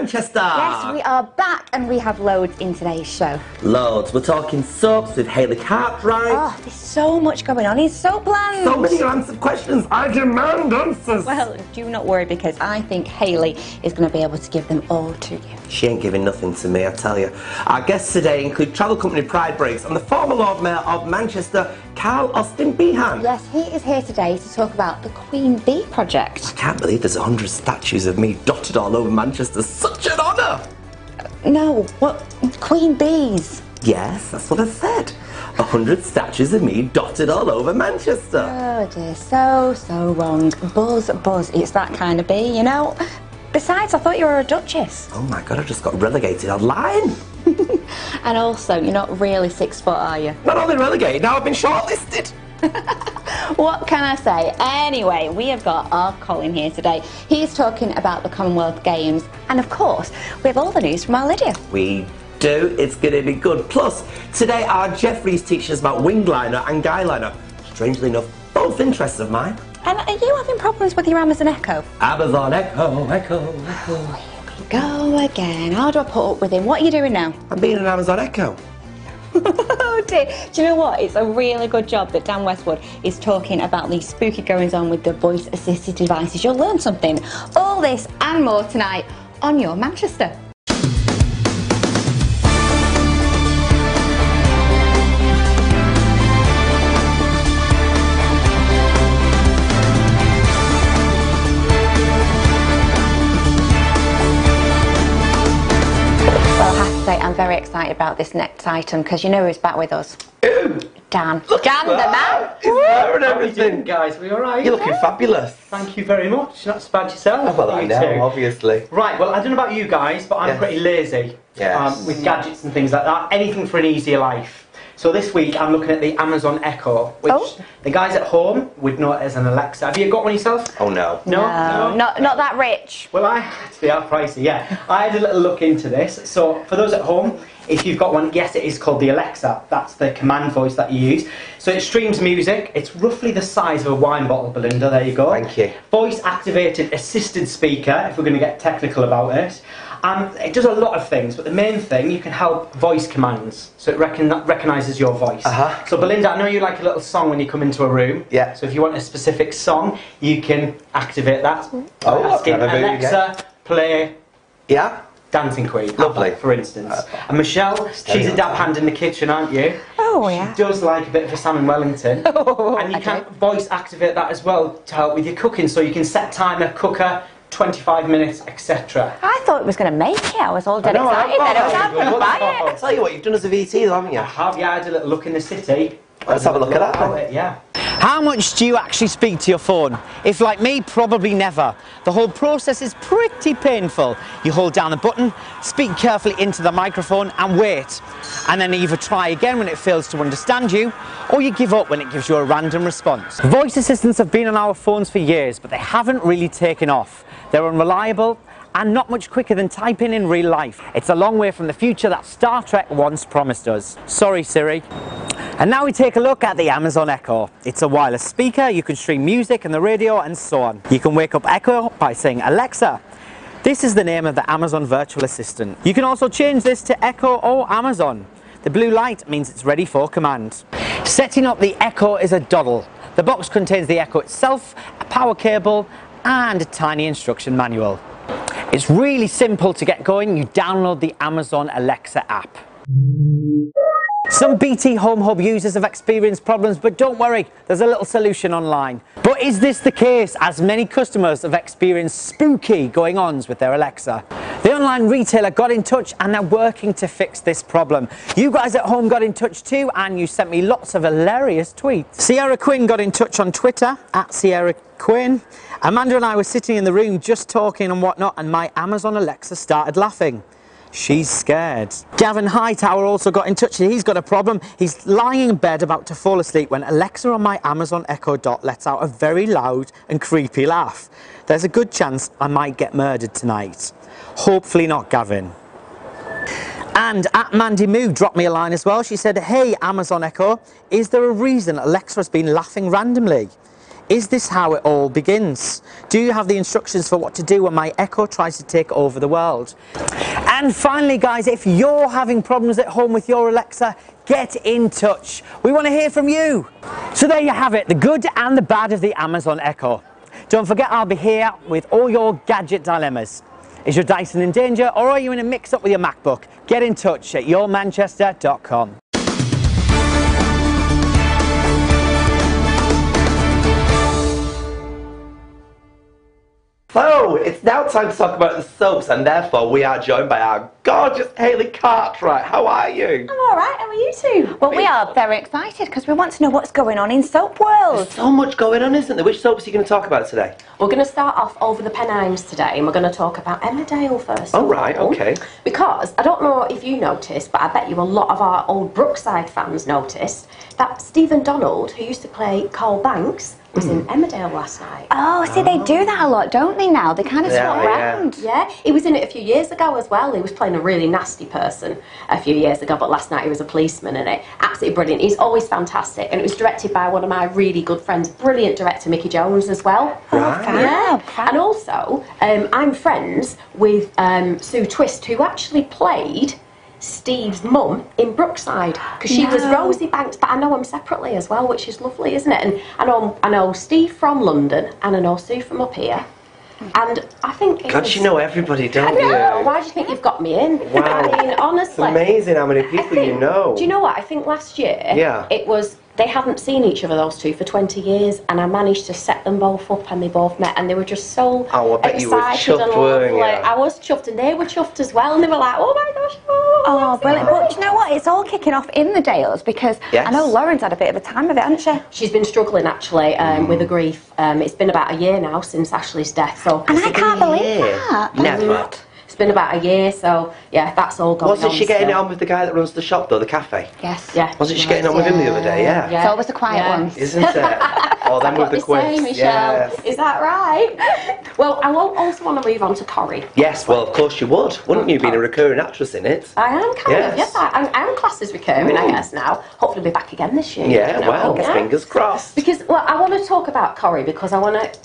Manchester. Yes, we are back and we have loads in today's show. Loads. We're talking soaps with Hayley Cartwright. Oh, there's so much going on in Soapland. So many unanswered questions. I demand answers. Well, do not worry because I think Hayley is going to be able to give them all to you. She ain't giving nothing to me, I tell you. Our guests today include travel company Pride Breaks and the former Lord Mayor of Manchester, Carl Austin Behan. Yes, he is here today to talk about the Queen Bee project. I can't believe there's 100 statues of me dotted all over Manchester. Such an honour! No, what? Queen Bees? Yes, that's what I said. 100 statues of me dotted all over Manchester. Oh dear, so wrong. Buzz, it's that kind of bee, you know? Besides, I thought you were a duchess. Oh my god, I just got relegated online. And also, you're not really 6 foot, are you? Not only relegated, now I've been shortlisted. What can I say? Anyway, we have got our Colin here today. He's talking about the Commonwealth Games. And of course, we have all the news from our Lydia. We do. It's going to be good. Plus, today our Jeffrey's teaching us about wing liner and guy liner. Strangely enough, both interests of mine. And are you having problems with your Amazon Echo? Amazon Echo. Here we go again. How do I put up with him? What are you doing now? I'm being an Amazon Echo. Oh dear. Do you know what? It's a really good job that Dan Westwood is talking about these spooky goings on with the voice assisted devices. You'll learn something. All this and more tonight on Your Manchester. I'm very excited about this next item because you know who's back with us. Ooh. Dan. Dan the man. He's there and How are you everything. doing, guys? Are we alright? You're looking fabulous. Thank you very much. Not so bad yourself. Oh, well, I You know, too. obviously. Right, well, I don't know about you guys, but I'm Yes. pretty lazy Yes. with gadgets and things like that. Anything for an easier life. So this week I'm looking at the Amazon Echo, which the guys at home would know it as an Alexa. Have you got one yourself? Oh, no. No? Not that rich. Well, they are pricey, yeah. I had a little look into this. So for those at home, if you've got one, yes, it is called the Alexa. That's the command voice that you use. So it streams music. It's roughly the size of a wine bottle, Belinda. There you go. Thank you. Voice-activated assisted speaker, if we're going to get technical about it. It does a lot of things, but the main thing, you can help voice commands. So it recognises your voice. So Belinda, I know you like a little song when you come into a room. Yeah. So if you want a specific song, you can activate that. Oh, Asking have a very good Alexa, play Yeah? Dancing Queen. Lovely. For instance. And Michelle, she's a dab hand in the kitchen, aren't you? Oh, yeah. She does like a bit of a salmon Wellington. Oh, and you can voice activate that as well to help with your cooking. So you can set timer, cooker, 25 minutes, etc. I thought it was going to make it. I was all dead excited that it was going to buy it. I'll tell you what, you've done as a VT though, haven't you? I have, yeah, I had a little look in the city. Let's have a look at that then. It, yeah. How much do you actually speak to your phone? If like me, probably never. The whole process is pretty painful. You hold down the button, speak carefully into the microphone and wait. And then either try again when it fails to understand you, or you give up when it gives you a random response. Voice assistants have been on our phones for years, but they haven't really taken off. They're unreliable and not much quicker than typing in real life. It's a long way from the future that Star Trek once promised us. Sorry, Siri. And now we take a look at the Amazon Echo. It's a wireless speaker, you can stream music and the radio and so on. You can wake up Echo by saying Alexa. This is the name of the Amazon virtual assistant. You can also change this to Echo or Amazon. The blue light means it's ready for command. Setting up the Echo is a doddle. The box contains the Echo itself, a power cable and a tiny instruction manual. It's really simple to get going. You download the Amazon Alexa app. Some BT Home Hub users have experienced problems, but don't worry, there's a little solution online. But is this the case, as many customers have experienced spooky going-ons with their Alexa? The online retailer got in touch and they're working to fix this problem. You guys at home got in touch too, and you sent me lots of hilarious tweets. Sierra Quinn got in touch on Twitter, @SierraQuinn. Amanda and I were sitting in the room just talking and whatnot, and my Amazon Alexa started laughing. She's scared. Gavin Hightower also got in touch. He's got a problem. He's lying in bed about to fall asleep when Alexa on my Amazon Echo Dot lets out a very loud and creepy laugh. There's a good chance I might get murdered tonight. Hopefully not, Gavin. And @Mandy Moo dropped me a line as well. She said, "Hey Amazon Echo, is there a reason Alexa has been laughing randomly? Is this how it all begins? Do you have the instructions for what to do when my Echo tries to take over the world? And finally, guys, if you're having problems at home with your Alexa, get in touch. We want to hear from you. So there you have it, the good and the bad of the Amazon Echo. Don't forget, I'll be here with all your gadget dilemmas. Is your Dyson in danger, or are you in a mix-up with your MacBook? Get in touch at yourmanchester.com. So, it's now time to talk about the soaps, and therefore we are joined by our gorgeous Hayley Cartwright. How are you? I'm alright, how are you two? Well, we are very excited because we want to know what's going on in soap world. There's so much going on, isn't there? Which soaps are you going to talk about today? We're going to start off over the Pennines today, and we're going to talk about Emmerdale first. Oh, right, okay. Because, I don't know if you noticed, but I bet you a lot of our old Brookside fans noticed that Stephen Donald, who used to play Carl Banks, was in Emmerdale last night. Oh, see, they do that a lot, don't they now? They kind of swap around. Yeah, he was in it a few years ago as well. He was playing a really nasty person a few years ago, but last night he was a policeman in it. Absolutely brilliant. He's always fantastic, and it was directed by one of my really good friends, brilliant director Mickey Jones as well. Right. Yeah. And also, I'm friends with Sue Twist, who actually played Steve's mum in Brookside, because she was Rosie Banks, but I know them separately as well, which is lovely, isn't it? And I know Steve from London, and I know Sue from up here, and I think God, you know everybody, don't you? Why do you think you've got me in? Wow. I mean, honestly, It's amazing how many people you know. do you know what? I think last year it was, they hadn't seen each other, those two, for 20 years, and I managed to set them both up, and they both met, and they were just so I bet excited you were chuffed, and weren't lovely. you? I was chuffed, and they were chuffed as well, and they were like, oh my gosh, Oh, brilliant. But do you know what? It's all kicking off in the Dales, because I know Lauren's had a bit of a time of it, hasn't she? She's been struggling, actually, with the grief. It's been about a year now since Ashley's death. So And I can't believe that. Never. It's been about a year, so yeah, that's all going on. Wasn't she getting it still. on with the guy that runs the shop, though, the cafe? Yes. Yeah. Wasn't she getting on with him the other day? Yeah. It's always the quiet ones. Isn't it? Oh, then with the quiz. Michelle. Yes. Is that right? Well, I also want to move on to Corrie. Yes, well, of course you would, wouldn't you, being a recurring actress in it? I am kind of, Yes. yes, I'm classed as recurring, I guess, now. Hopefully be back again this year. Yeah, you know, well, yeah. fingers crossed. Because, well, I want to talk about Corrie because I want to...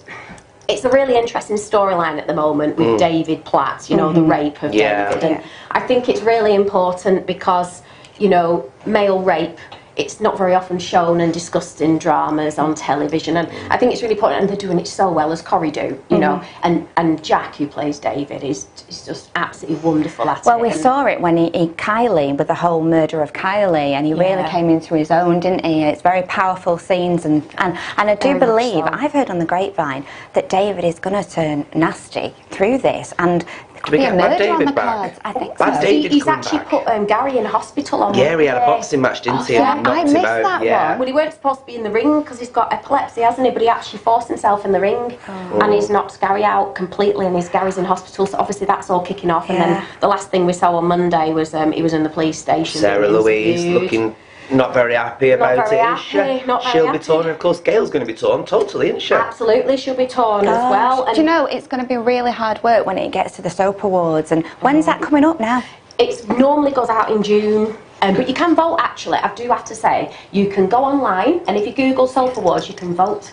It's a really interesting storyline at the moment with David Platt, you know, the rape of David. And I think it's really important because, you know, male rape, it's not very often shown and discussed in dramas on television, and I think it's really important, and they're doing it so well, as Corrie do, you know, and Jack, who plays David, is just absolutely wonderful at it. Well, we saw it when he Kylie, with the whole murder of Kylie, and he really came into his own, didn't he? It's very powerful scenes, and I do believe, I've heard on the grapevine, that David is going to turn nasty through this, and Did we be get a Bad murder on David the back? cards. I think so. Bad David's He's come actually back. put Gary in hospital on Yeah, he had a Monday. boxing match, didn't he? yeah, And knocked I him missed out. that Yeah. one. Well, he weren't supposed to be in the ring because he's got epilepsy, hasn't he? But he actually forced himself in the ring, and he's knocked Gary out completely, and Gary's in hospital, so obviously that's all kicking off. And then the last thing we saw on Monday was he was in the police station. Sarah being Louise interviewed. looking not very happy about very it, is she? happy, not very She'll be happy. torn, and of course Gail's going to be torn totally, isn't she? Absolutely, she'll be torn as well. And Do you know, it's going to be really hard work when it gets to the soap awards, and when's that coming up now? it normally goes out in June. But you can vote, actually. I do have to say, you can go online, and if you Google Soap Awards, you can vote.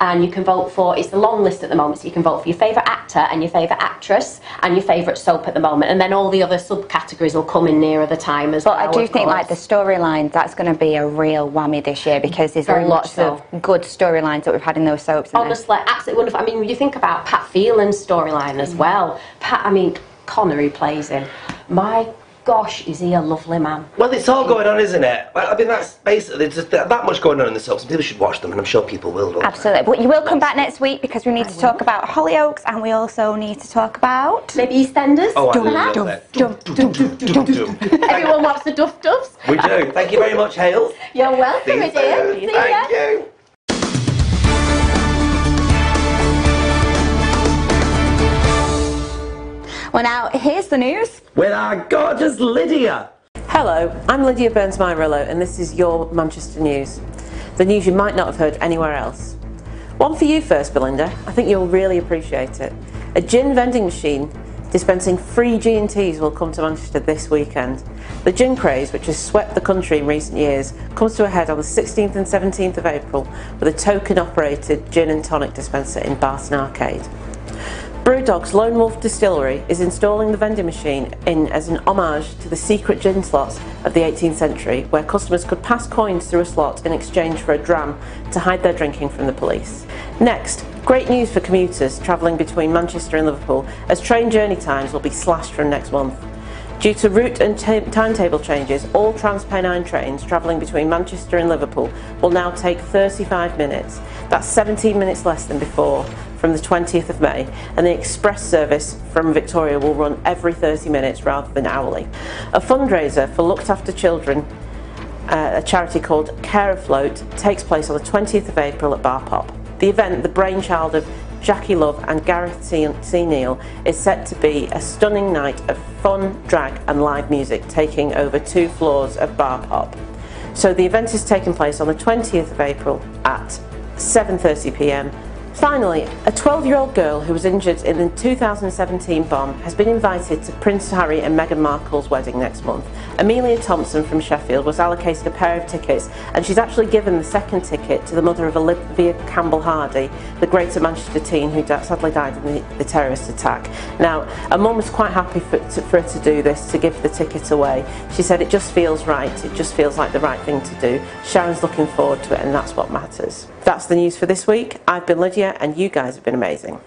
And you can vote for, it's a long list at the moment, so you can vote for your favourite actor and your favourite actress and your favourite soap at the moment, and then all the other subcategories will come in nearer the time as well. But I do think, like, the storyline, that's going to be a real whammy this year, because there's Very much lots so. of good storylines that we've had in those soaps. Honestly, absolutely wonderful. I mean, when you think about Pat Phelan's storyline as well, Connor, who plays him, my gosh, is he a lovely man. Well, it's all going on, isn't it? Well, I mean, that's basically, there's just that much going on in the soaps, and people should watch them, and I'm sure people will. Don't Absolutely. But you will come back next week, because we need to talk about Hollyoaks, and we also need to talk about... Maybe EastEnders? Oh, I perhaps? love it. Everyone wants the Duff Duffs. We do. Thank you very much, Hales. You're welcome, See my you dear. soon. See ya. Thank you. Well, now, here's the news. With our gorgeous Lydia. Hello, I'm Lydia Burns-Myrillo, and this is your Manchester News. The news you might not have heard anywhere else. One for you first, Belinda. I think you'll really appreciate it. A gin vending machine dispensing free G&Ts will come to Manchester this weekend. The gin craze, which has swept the country in recent years, comes to a head on the 16th and 17th of April with a token-operated gin and tonic dispenser in Barton Arcade. Brewdog's Lone Wolf Distillery is installing the vending machine in as an homage to the secret gin slots of the 18th century, where customers could pass coins through a slot in exchange for a dram to hide their drinking from the police. Next, great news for commuters travelling between Manchester and Liverpool, as train journey times will be slashed from next month. Due to route and timetable changes, all Transpennine trains travelling between Manchester and Liverpool will now take 35 minutes. That's 17 minutes less than before, from the 20th of May, and the express service from Victoria will run every 30 minutes rather than hourly. A fundraiser for looked after children, a charity called Care Afloat, takes place on the 20th of April at Bar Pop. The event, the brainchild of Jackie Love and Gareth C. Neal, is set to be a stunning night of fun, drag and live music taking over 2 floors of Bar Pop. So the event is taking place on the 20th of April at 7:30 p.m. Finally, a 12-year-old girl who was injured in the 2017 bomb has been invited to Prince Harry and Meghan Markle's wedding next month. Amelia Thompson from Sheffield was allocated a pair of tickets, and she's actually given the second ticket to the mother of Olivia Campbell-Hardy, the Greater Manchester teen who sadly died in the terrorist attack. Now, a mum was quite happy for her to do this, to give the ticket away. She said it just feels right, it just feels like the right thing to do. Sharon's looking forward to it, and that's what matters. That's the news for this week. I've been Lydia, and you guys have been amazing.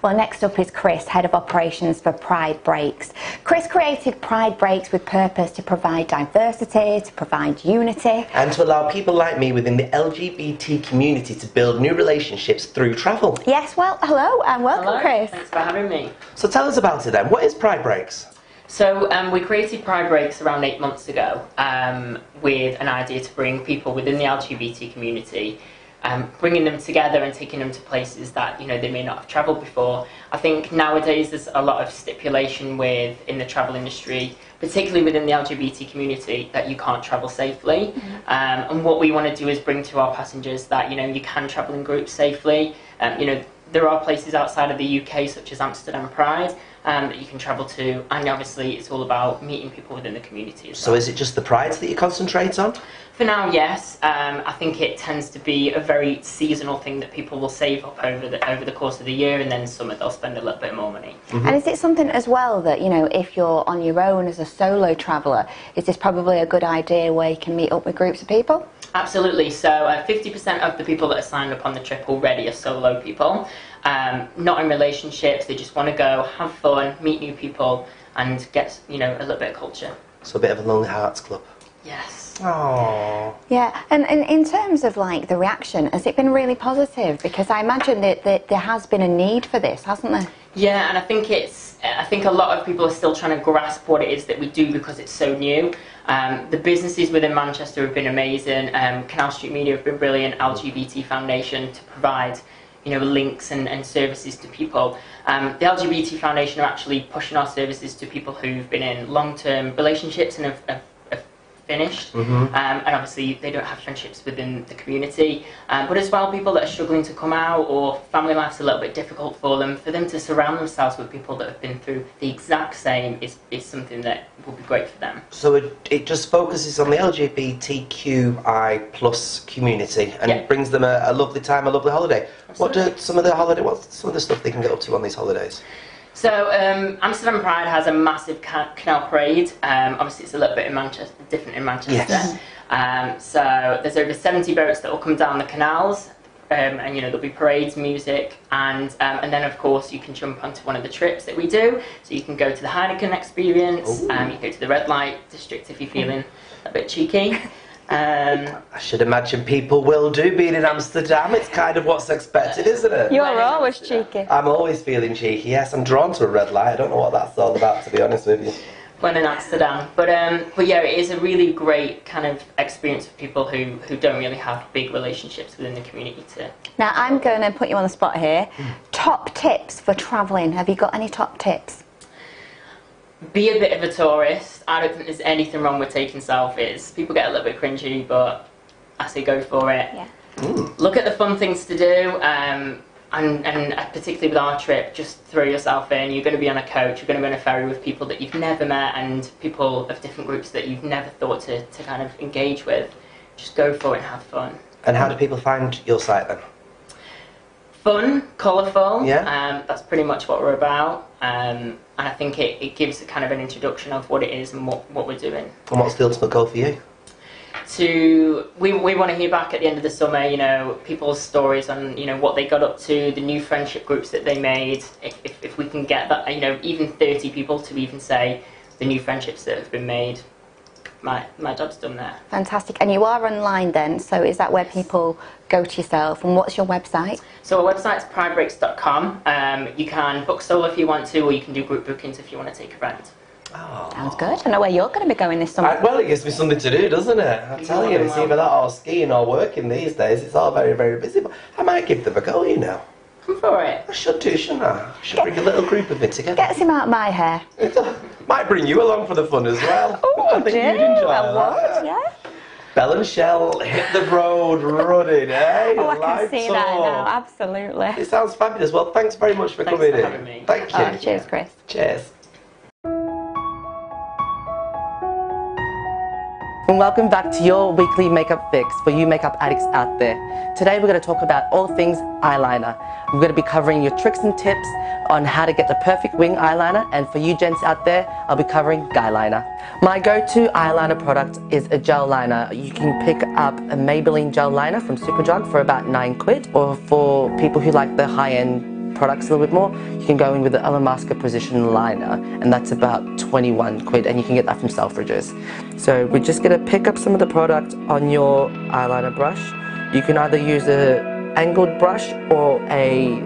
Well, next up is Chris, Head of Operations for Pride Breaks. Chris created Pride Breaks with purpose to provide diversity, to provide unity. And to allow people like me within the LGBT community to build new relationships through travel. Yes, well, hello and welcome, Hello. Chris. Thanks for having me. So tell us about it then. What is Pride Breaks? So we created Pride Breaks around 8 months ago with an idea to bring people within the LGBT community, bringing them together and taking them to places that they may not have travelled before. I think nowadays there's a lot of stipulation in the travel industry, particularly within the LGBT community, that you can't travel safely. And what we want to do is bring to our passengers that you can travel in groups safely. There are places outside of the UK, such as Amsterdam Pride, that you can travel to, and obviously it's all about meeting people within the community as well. So is it just the Prides that you concentrate on? For now, yes. I think it tends to be a very seasonal thing that people will save up over the course of the year, and then summer they'll spend a little bit more money. And is it something as well that, if you're on your own as a solo traveller, is this probably a good idea where you can meet up with groups of people? Absolutely. So 50% of the people that are signed up on the trip already are solo people, not in relationships. They just want to go, have fun, meet new people, and get a little bit of culture. So a bit of a Lonely Hearts Club. Yes. Aww. Yeah, and in terms of the reaction, has it been really positive? Because I imagine that there has been a need for this, hasn't there? Yeah, and I think a lot of people are still trying to grasp what it is that we do because it's so new. The businesses within Manchester have been amazing. Canal Street Media have been brilliant. LGBT Foundation to provide links and services to people. The LGBT Foundation are actually pushing our services to people who've been in long-term relationships and have finished, and obviously they don't have friendships within the community, but as well people that are struggling to come out, or family life's a little bit difficult for them to surround themselves with people that have been through the exact same is something that will be great for them. So it just focuses on the LGBTQI plus community and it brings them a lovely time, a lovely holiday. Absolutely. What's some of the stuff they can get up to on these holidays? So Amsterdam Pride has a massive canal parade. Obviously it's a little bit different in Manchester. Yes. So there's over 70 boats that will come down the canals, and there'll be parades, music, and then of course you can jump onto one of the trips that we do. So you can go to the Heineken experience, you can go to the red light district if you're feeling a bit cheeky. I should imagine people will do, being in Amsterdam. It's kind of what's expected, isn't it? You're always cheeky. I'm always feeling cheeky, yes. I'm drawn to a red light. I don't know what that's all about, to be honest with you. When in Amsterdam. But yeah, it is a really great kind of experience for people who don't really have big relationships within the community too. Now, I'm going to put you on the spot here. Top tips for travelling. Have you got any top tips? Be a bit of a tourist. I don't think there's anything wrong with taking selfies. People get a little bit cringy, but I say go for it. Yeah. Look at the fun things to do, and particularly with our trip, just throw yourself in. You're going to be on a coach, you're going to be on a ferry with people that you've never met and people of different groups that you've never thought to kind of engage with. Just go for it and have fun. And how do people find your site then? Fun, colourful, yeah. That's pretty much what we're about. And I think it gives a kind of an introduction of what it is and what we're doing. And what's the ultimate goal for you? We want to hear back at the end of the summer, you know, people's stories on, you know, what they got up to, the new friendship groups that they made. If we can get that, you know, even 30 people to even say the new friendships that have been made, my job's done there. Fantastic. And you are online then, so is that where people go to yourself, and what's your website? So our website's pridebreaks.com. You can book solo if you want to, or you can do group bookings if you want to take a friend. Oh. Sounds good. I know where you're going to be going this summer. Well, it gives me something to do, doesn't it? I tell you, it's either that or skiing or working these days. It's all very, very busy. But I might give them a go, you know. Come for it. I should do, shouldn't I? I should bring a little group of me together. Gets him out of my hair. Might bring you along for the fun as well. Oh, I think you'd enjoy that. Yeah. Belle and Shell hit the road running, eh? Oh, I can Live see tour. that now, absolutely. It sounds fabulous. Well, thanks very much for coming for in. having me. Thank you. Oh, cheers, Chris. Cheers. And welcome back to your weekly makeup fix for you makeup addicts out there. Today we're going to talk about all things eyeliner. We're going to be covering your tricks and tips on how to get the perfect wing eyeliner, and for you gents out there, I'll be covering guy liner. My go-to eyeliner product is a gel liner. You can pick up a Maybelline gel liner from Superdrug for about £9, or for people who like the high-end products a little bit more, you can go in with the Alamasca Precision Liner, and that's about £21, and you can get that from Selfridges. So we're just going to pick up some of the product on your eyeliner brush. You can either use a angled brush or a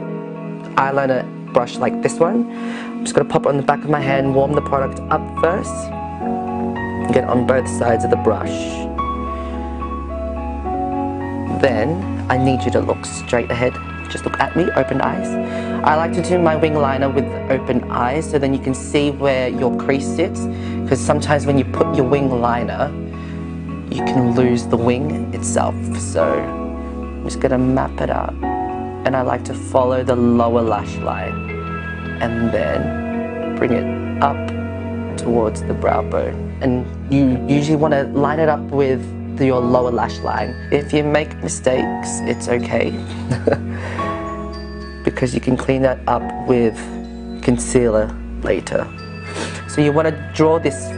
eyeliner brush like this one. I'm just going to pop it on the back of my hand, warm the product up first, and get it on both sides of the brush. Then I need you to look straight ahead. Just look at me, open eyes. I like to do my wing liner with open eyes, so then you can see where your crease sits, because sometimes when you put your wing liner, you can lose the wing itself. So I'm just going to map it out, and I like to follow the lower lash line and then bring it up towards the brow bone. And you usually want to line it up with your lower lash line. If you make mistakes, it's okay. Because you can clean that up with concealer later. So you want to draw this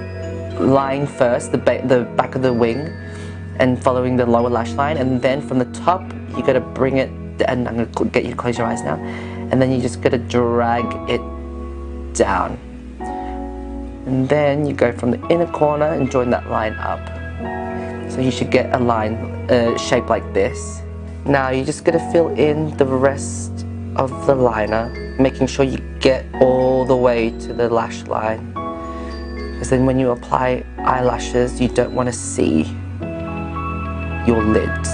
line first, the back of the wing, and following the lower lash line, and then from the top you got to bring it, and I'm going to get you to close your eyes now, and then you just got to drag it down, and then you go from the inner corner and join that line up. So you should get a line shape like this. Now you're just going to fill in the rest of the liner, making sure you get all the way to the lash line, because then when you apply eyelashes you don't want to see your lids.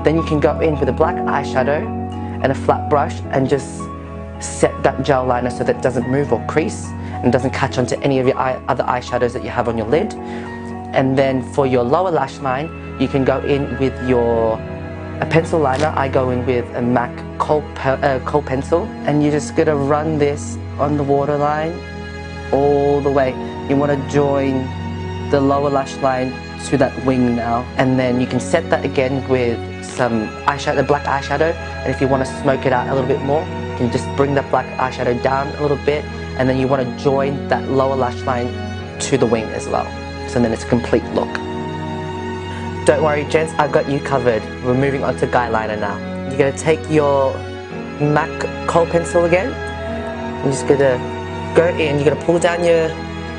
Then you can go in with a black eyeshadow and a flat brush and just set that gel liner so that it doesn't move or crease and doesn't catch onto any of your other eyeshadows that you have on your lid. And then for your lower lash line, you can go in with a pencil liner. I go in with a MAC Kohl pencil, and you're just going to run this on the waterline all the way. You want to join the lower lash line to that wing now, and then you can set that again with some eyeshadow, black eyeshadow, and if you want to smoke it out a little bit more, you can just bring that black eyeshadow down a little bit, and then you want to join that lower lash line to the wing as well, so then it's a complete look. Don't worry gents, I've got you covered. We're moving on to guy liner now. You're going to take your MAC Kohl pencil again. You're just going to go in, you're going to pull down your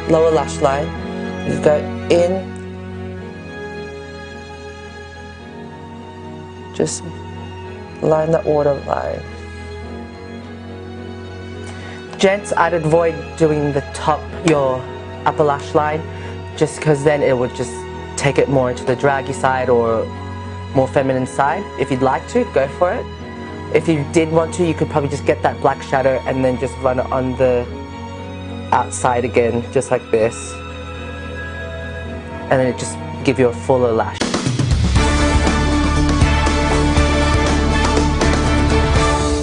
lower lash line. You go in, just line that waterline. Gents, I'd avoid doing the top, your upper lash line, just because then it would just take it more into the draggy side or more feminine side. If you'd like to, go for it. If you did want to, you could probably just get that black shadow and then just run it on the outside again, just like this. and then it just give you a fuller lash.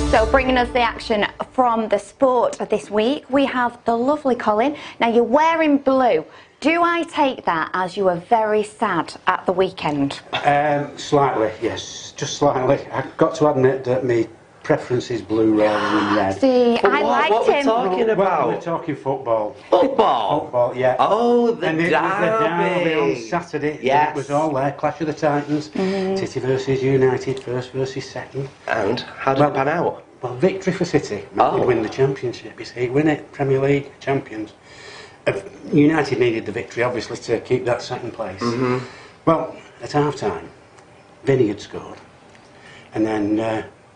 So bringing us the action from the sport of this week, we have the lovely Colin. Now you're wearing blue. Do I take that as you were very sad at the weekend? Slightly, yes, just slightly. I've got to admit that my preference is blue rather than red. See, I liked what we're him. talking about? Well, we're talking football. Football? Football, yeah. Oh, the and it derby. was the derby on Saturday. Yes. It was all there, Clash of the Titans, City versus United, first versus second. And how did it pan out? Well, victory for City. We'd win the championship, you see. Win it, Premier League, champions. United needed the victory, obviously, to keep that second place. Well, at half-time, Vinny had scored. And then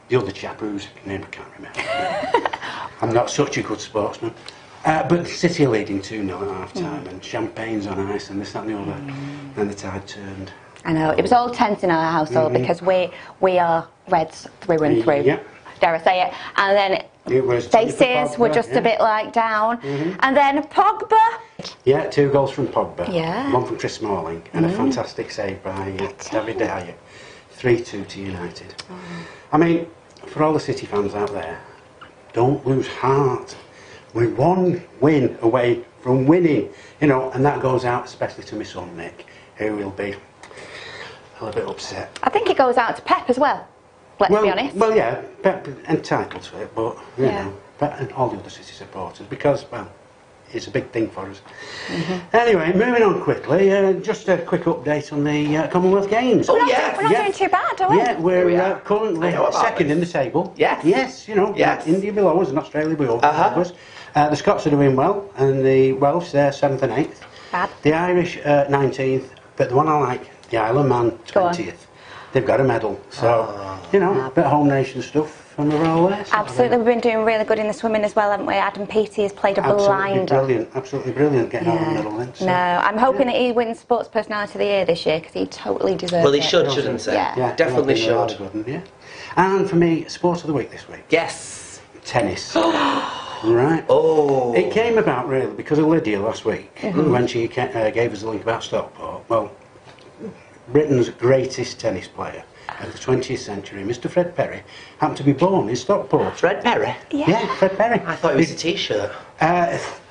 the other chap whose name I can't remember. I'm not such a good sportsman. But City are leading 2-0 at half-time, and champagne's on ice, and this, that and the other. And the tide turned. I know, it was all tense in our household because we are Reds through and through. Yeah. Dare I say it? And then It was faces were just a bit like down. And then Pogba. Yeah, 2 goals from Pogba. Yeah. 1 from Chris Smalling, and a fantastic save by David De Gea. 3-2 to United. I mean, for all the City fans out there, don't lose heart. We're 1 win away from winning, you know, and that goes out especially to my son Nick, who will be a little bit upset. I think it goes out to Pep as well. Let's be honest. Well, yeah, Pep entitled to it, but you know, Pep and all the other City supporters, because well, it's a big thing for us. Anyway, moving on quickly, just a quick update on the Commonwealth Games. We're not doing too bad, are we? Yeah, we're currently second in the table. Yes. Yes, you know, India below us and Australia below us. The Scots are doing well, and the Welsh, they're 7th and 8th. Bad. The Irish, 19th, but the one I like, the Isle of Man, 20th. They've got a medal, so, you know, a bit of home nation stuff, and we're all there. Absolutely, we've been doing really good in the swimming as well, haven't we? Adam Peaty has played a blinder. Absolutely brilliant getting on the medal then. So. No, I'm hoping that he wins Sports Personality of the Year this year, because he totally deserves it. Well, he should, shouldn't he? Yeah. Definitely should. Yeah. And for me, Sport of the Week this week. Yes. Tennis. Right. Oh. It came about really because of Lydia last week, when she gave us the link about Stockport. Well, Britain's greatest tennis player of the 20th century, Mr. Fred Perry, happened to be born in Stockport. Fred Perry? Yeah, Fred Perry. I thought it was a T-shirt.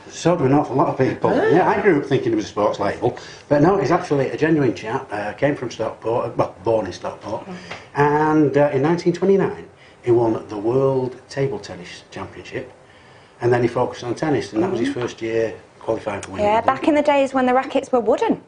So do an awful lot of people. Yeah, I grew up thinking it was a sports label, but no, he's actually a genuine chap. Came from Stockport, well, born in Stockport, and in 1929 he won the World Table Tennis Championship, and then he focused on tennis, and that was his first year qualifying for Wimbledon. Yeah, back in the days when the rackets were wooden.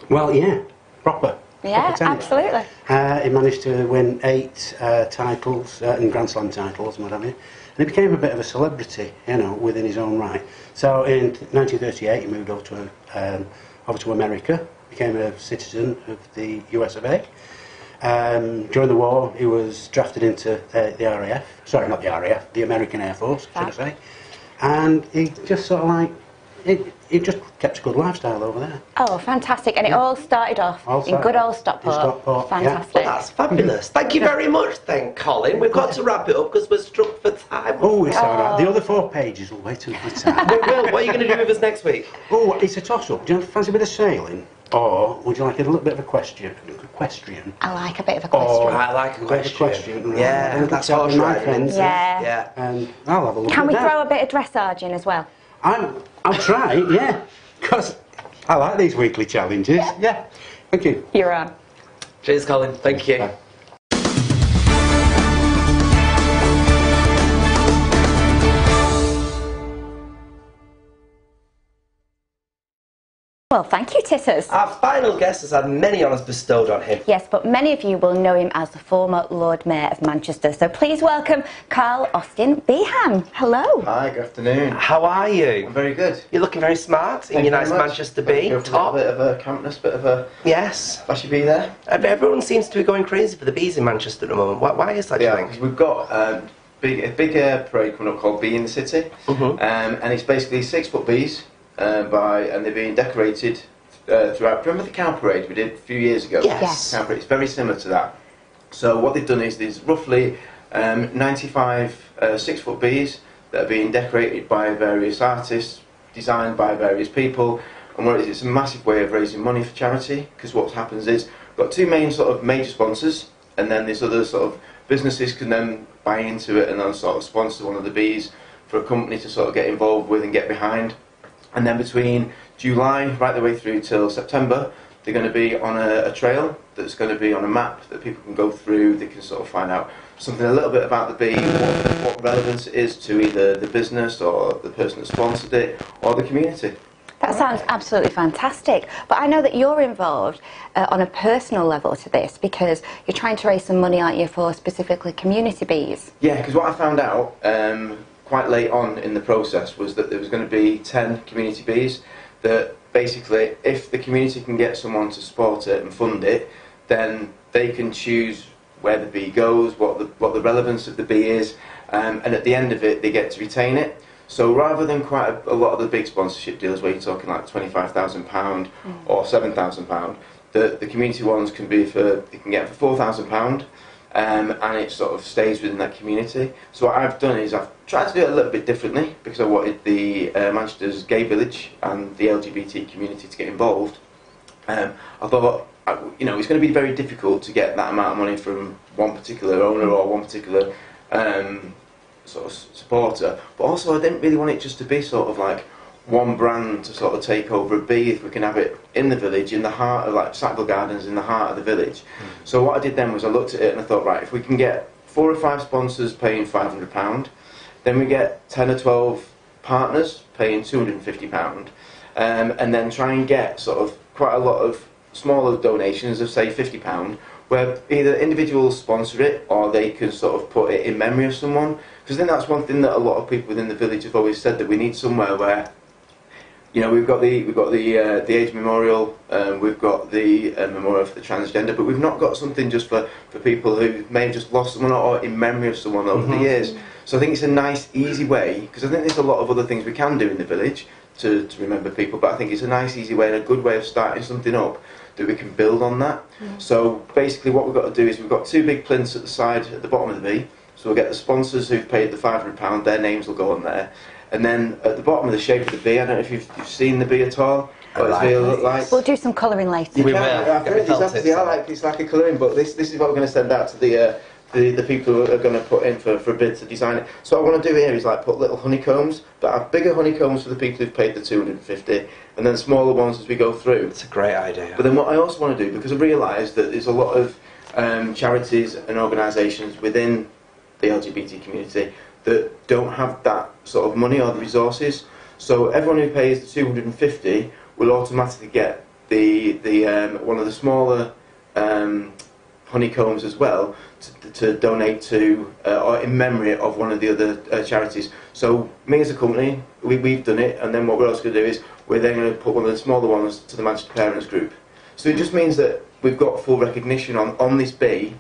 Well, yeah, proper. Yeah, tennis. absolutely. He managed to win 8 titles, and Grand Slam titles and what have you. And he became a bit of a celebrity, you know, within his own right. So in 1938 he moved over to America, became a citizen of the US of A. During the war he was drafted into the RAF, sorry, not the RAF, the American Air Force, should I say. And he just sort of like, he just kept a good lifestyle over there. Oh, fantastic. And it all started off in good old Stockport. Fantastic. Well, that's fabulous. Thank you very much then, Colin. We've got to wrap it up because we're struck for time. Oh, it's all right. The other 4 pages will wait another time. We will. What are you going to do with us next week? Oh, it's a toss-up. Do you fancy a bit of sailing? Or would you like a little bit of equestrian? I like a bit of a question. I like a question. Right. Yeah, that's horse my riding. friends. Yeah. And I'll have a look Can at we that. throw a bit of dressage in as well? I'll try, yeah. Because I like these weekly challenges. Yeah. Thank you. You're on. Cheers, Colin. Thank you. Bye. Well, thank you, Titters. Our final guest has had many honours bestowed on him. Yes, but many of you will know him as the former Lord Mayor of Manchester. So please welcome Carl Austin Behan. Hello. Hi, good afternoon. How are you? I'm very good. You're looking very smart in your nice Manchester bee. Top. A bit of a campness, bit of a Yes. flashy bee there. Everyone seems to be going crazy for the bees in Manchester at the moment. Why is that, do you Yeah, think? because we've got a big parade coming up called Bee in the City, and it's basically 6-foot bees, and they're being decorated throughout. Remember the cow parade we did a few years ago? Yes. Cow parade. It's very similar to that. So what they've done is there's roughly 95 6-foot bees that are being decorated by various artists, designed by various people, and what it is, it's a massive way of raising money for charity, because what happens is we've got two main sort of major sponsors, and then these other sort of businesses can then buy into it and then sort of sponsor one of the bees for a company to sort of get involved with and get behind. And then between July right the way through till September, they're going to be on a trail that's going to be on a map that people can go through. They can sort of find out something a little bit about the bee, what relevance it is to either the business or the person that sponsored it or the community. That sounds absolutely fantastic. But I know that you're involved on a personal level to this, because you're trying to raise some money, aren't you, for specifically community bees? Yeah, because what I found out quite late on in the process was that there was going to be 10 community bees that basically, if the community can get someone to support it and fund it, then they can choose where the bee goes, what the relevance of the bee is, and at the end of it, they get to retain it. So rather than quite a lot of the big sponsorship deals where you're talking like £25,000 or £7,000, the community ones can be you can get for £4,000, and it sort of stays within that community. So what I've done is I've tried to do it a little bit differently, because I wanted the Manchester's gay village and the LGBT community to get involved. I thought, you know, it's going to be very difficult to get that amount of money from one particular owner or one particular sort of supporter, but also I didn't really want it just to be sort of like one brand to sort of take over a bee. If we can have it in the village, in the heart of like Sackville Gardens, in the heart of the village. So what I did then was I looked at it and I thought, right, if we can get 4 or 5 sponsors paying £500, then we get 10 or 12 partners paying £250, and then try and get sort of quite a lot of smaller donations of say £50, where either individuals sponsor it or they can sort of put it in memory of someone. Because I think that's one thing that a lot of people within the village have always said, that we need somewhere where, you know, we've got the age memorial, we've got the memorial for the transgender, but we've not got something just for people who may have just lost someone or in memory of someone over the years. So I think it's a nice, easy way, because I think there's a lot of other things we can do in the village to remember people, but I think it's a nice, easy way and a good way of starting something up that we can build on that. So basically what we've got to do is we've got 2 big plinths at the side, at the bottom of the bee. So we'll get the sponsors who've paid the £500, their names will go on there. And then at the bottom of the shape of the bee, I don't know if you've seen the bee at all, what the bee will look like. We'll do some colouring later. We will. It's like a colouring book. This is what we're going to send out to the people who are going to put in for a bid to design it. So what I want to do here is like put little honeycombs, but have bigger honeycombs for the people who've paid the £250, and then smaller ones as we go through. It's a great idea. But then what I also want to do, because I've realised that there's a lot of charities and organisations within the LGBT community that don't have that sort of money or the resources. So everyone who pays the £250 will automatically get the one of the smaller honeycombs as well to donate to or in memory of one of the other charities. So me as a company, we've done it, and then what we're also going to do is we're then going to put one of the smaller ones to the Manchester Parents Group. So it just means that we've got full recognition on this bee,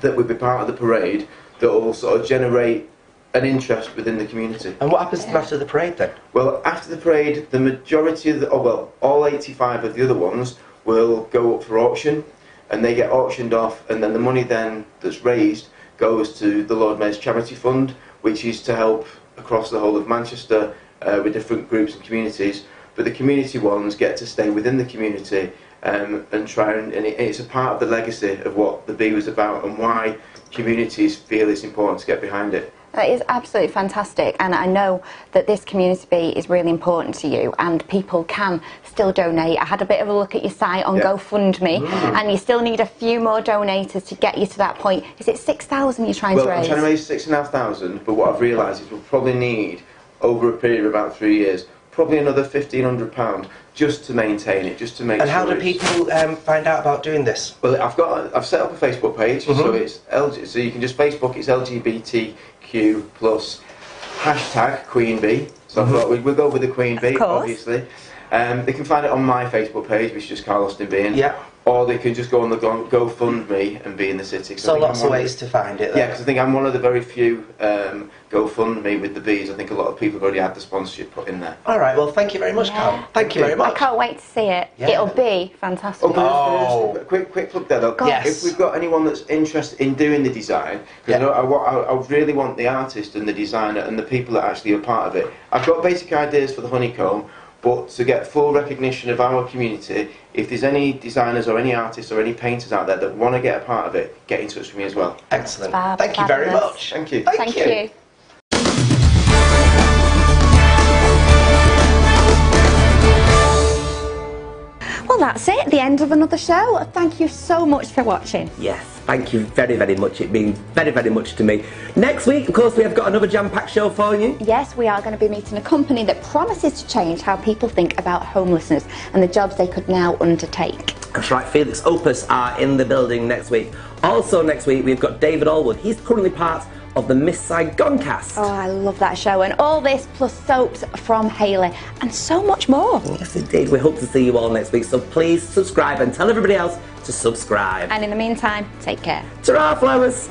that we'll be part of the parade, that will sort of generate an interest within the community. And what happens after the parade then? Well, after the parade, the majority of all 85 of the other ones will go up for auction, and they get auctioned off, and then the money then that's raised goes to the Lord Mayor's Charity Fund, which is to help across the whole of Manchester with different groups and communities. But the community ones get to stay within the community and try and it's a part of the legacy of what the bee was about and why communities feel it's important to get behind it. That is absolutely fantastic, and I know that this community bee is really important to you, and people can still donate. I had a bit of a look at your site on GoFundMe, and you still need a few more donators to get you to that point. Is it 6,000 you're trying to raise? Well, I'm trying to raise 6,500, but what I've realised is we'll probably need, over a period of about 3 years, probably another £1,500 just to maintain it, just to make and sure. And how do people find out about doing this? Well, I've set up a Facebook page, so it's so you can just Facebook. It's LGBTQ plus hashtag Queen Bee. So I thought we'll go with the Queen Bee, obviously. They can find it on my Facebook page, which is just Carl Austin Bean. Yeah. Or they can just go on the GoFundMe and be in the city. So lots of ways to find it. Yeah, because I think I'm one of the very few GoFundMe with the bees. I think a lot of people have already had the sponsorship put in there. All right, well, thank you very much, Carl. Thank you very much. I can't wait to see it. Yeah. It'll be fantastic. Quick plug there though. Yes. If we've got anyone that's interested in doing the design, because I really want the artist and the designer and the people that actually are part of it. I've got basic ideas for the honeycomb. But to get full recognition of our community, if there's any designers or any artists or any painters out there that want to get a part of it, get in touch with me as well. Excellent. Thank you very much. Thank you. Thank you. Well, that's it, the end of another show. Thank you so much for watching. Yes, thank you very, very much. It means very, very much to me. Next week, of course, we have got another jam-packed show for you. Yes, we are going to be meeting a company that promises to change how people think about homelessness and the jobs they could now undertake. That's right, Felix Opus are in the building next week. Also next week, we've got David Allwood. He's currently part of the Miss Saigon cast. Oh, I love that show, and all this plus soaps from Hayley and so much more. Yes, indeed. We hope to see you all next week, so please subscribe and tell everybody else to subscribe. And in the meantime, take care. Ta-ra, flowers!